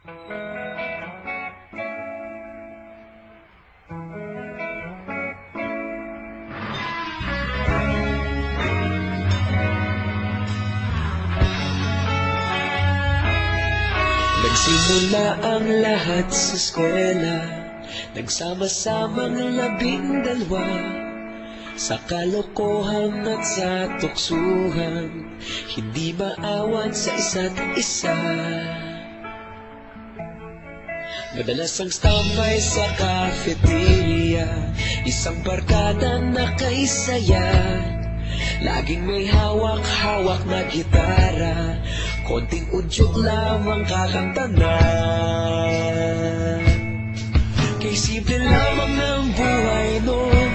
Nagsimula ang lahat sa eskwela, nagsama-samang 12 sa kalokohan at sa tuksuhan, hindi maawat sa isa't isa. Madalas ang standby sa cafeteria, isang barkada na kaisaya, laging may hawak-hawak na gitara, konting udyok lamang kakanta na. Kay simple lamang ng buhay noon,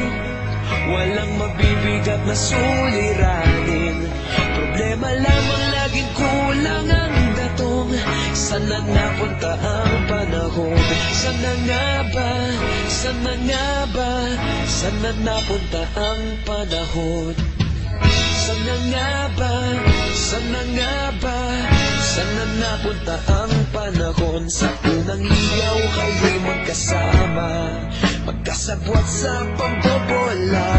walang mabibigat na suliranin, problema lamang laging kulang ang datong. Sana napunta ang panahon? Sana nga ba? Sana nga ba? Sana napunta ang panahon? Sana nga ba? Sana nga ba? Sana napunta ang panahon? Sa unang ligaw kayo'y magkasama, magkasabwat sa pambobola,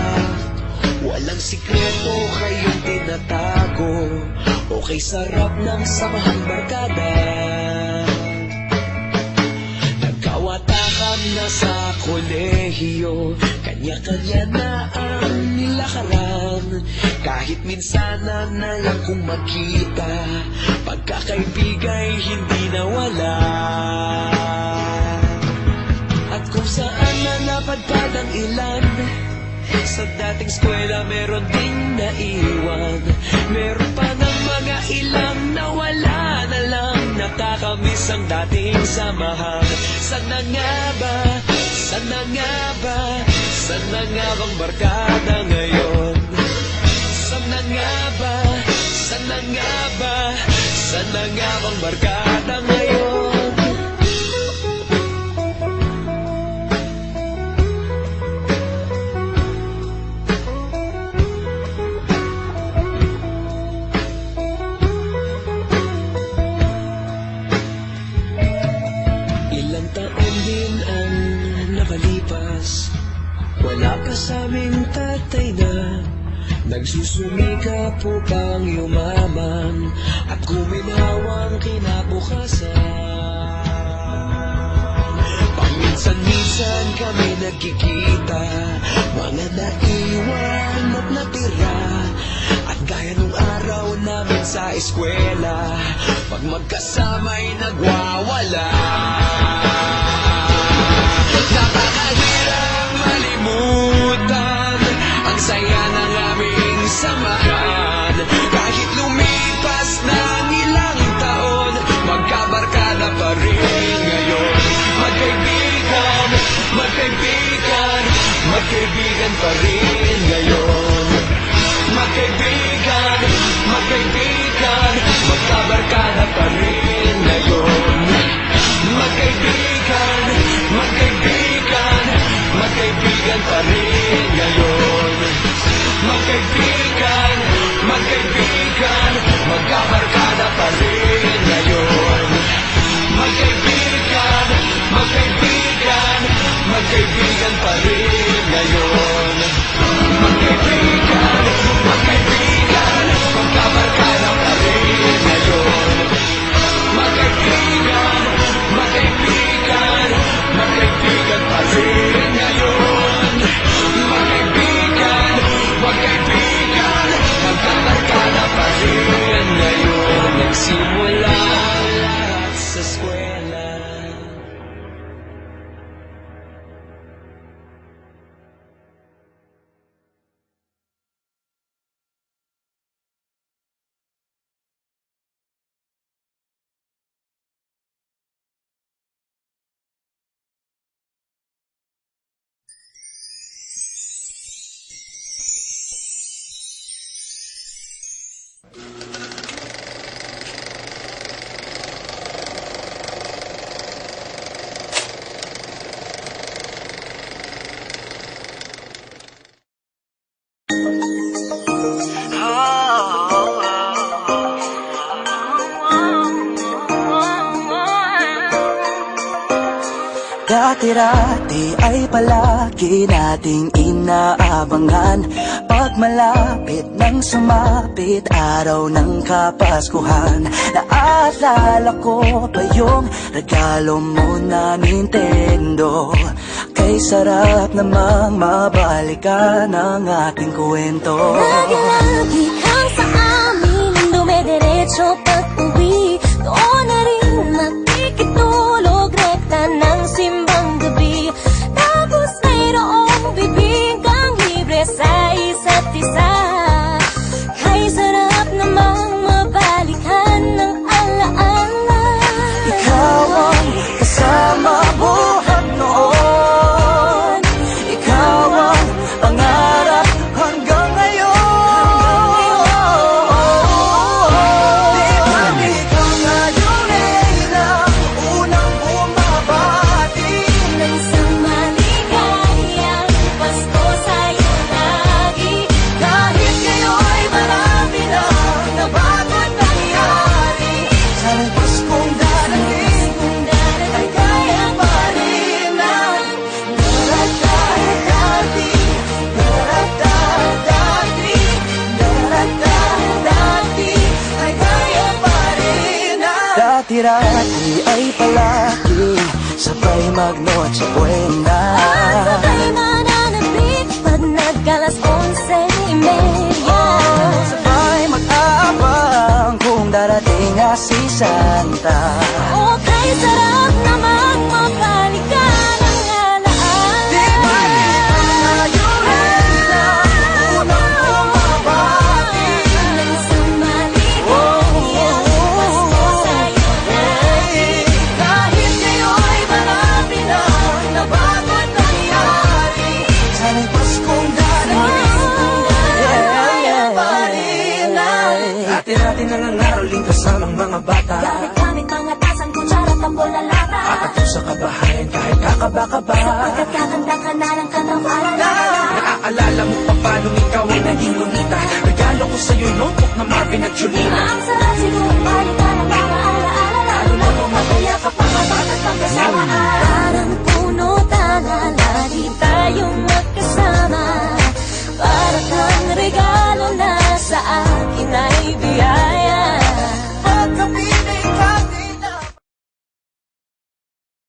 walang sikreto kayong tinatago, okay sarap ng samahang barkada. Nagkawatakan na sa kolehiyo, kanya-kanya na ang nilakaran, kahit minsan na lang kung magkita, pagkakaibigay hindi nawala. At kung saan na napadpad ang ilan, sa dating eskwela meron ding naiwan, meron pa ng mga ilang nawala na lang, nakakamiss ang dating samahan. Sana nga ba? Sana nga ba? Sana nga bang barkada ngayon? Sana nga ba? Sana nga ba? Sana nga bang barkada ngayon? Ilang taon din ang nakalipas, wala pa sa aming tatay na nagsusumika po pang yumaman at kuminhawang kinabukasan. Paminsan-minsan kami nagkikita, mga naiwan at natira, at gaya nung araw namin sa eskwela, pag magkasama'y nagwawala. Napakahirap malimutan ang saya ng aming samahan, kahit lumipas ng ilang taon, magkabarkada pa rin ngayon. Magkaibigan, magkaibigan, magkaibigan pa rin ngayon. Magkaibigan, magkaibigan, magkabarkada pa rin ngayon. Magkaibigan, magkaibigan, magkaibigan pa rin ngayon. Magkaibigan, magkaibigan, magkabarkada pa rin ngayon. Magkaibigan, magkaibigan, magkaibigan pa rin ngayon. Dati-dati ay palagi nating inaabangan. Pag malapit nang sumapit araw ng Kapaskuhan, naalala ko pa yung regalo mo na Nintendo. Kay sarap namang mabalikan ang ating kwento. Lagi-lagi kang sa amin, dumidiretso pag-uwi. Doon na rin makikitulog, rekta ng simbang gabi. Tapos mayroong bibingkang libre sa isa't isa. Kay sarap namang mabalikan ng alaala. Ikaw ang kasama buhat noon. Ikaw ang pangarap hanggang ngayon. Di ba ikaw ngayon ay na unang bumabati? Nang sa maligayang Pasko sa'yo lagi. Kahit ngayon'y marami na nabago't nangyari. Sa Paskong darating ay kaya pa rin ang daradadati, daradadati, daradadati, ay kaya pa rin ang dati-dati ay palagi sabay mag-Noche Buena. Sabay mananabik pag nagkalas 11:30. Sabay mag-aabang kung darating nga si Santa. O kay sarap namang mabalikan ang alaala. Di ba ngayon ay na unang bumabati? Nang sa maligayang Pasko sa'yo lagi. Kahit ngayon'y marami na nabago't nangyari. Sana'y Paskong darating kaya pa rin ang dati-dati nangangaroling kasamang mga bata. Gamit mga tasang kutsara, tambol na lata. Ato sa kabahayan kahit kakaba-kaba. Pagkat kakanta ka na ng kantang alala. Naaalala mo pa paano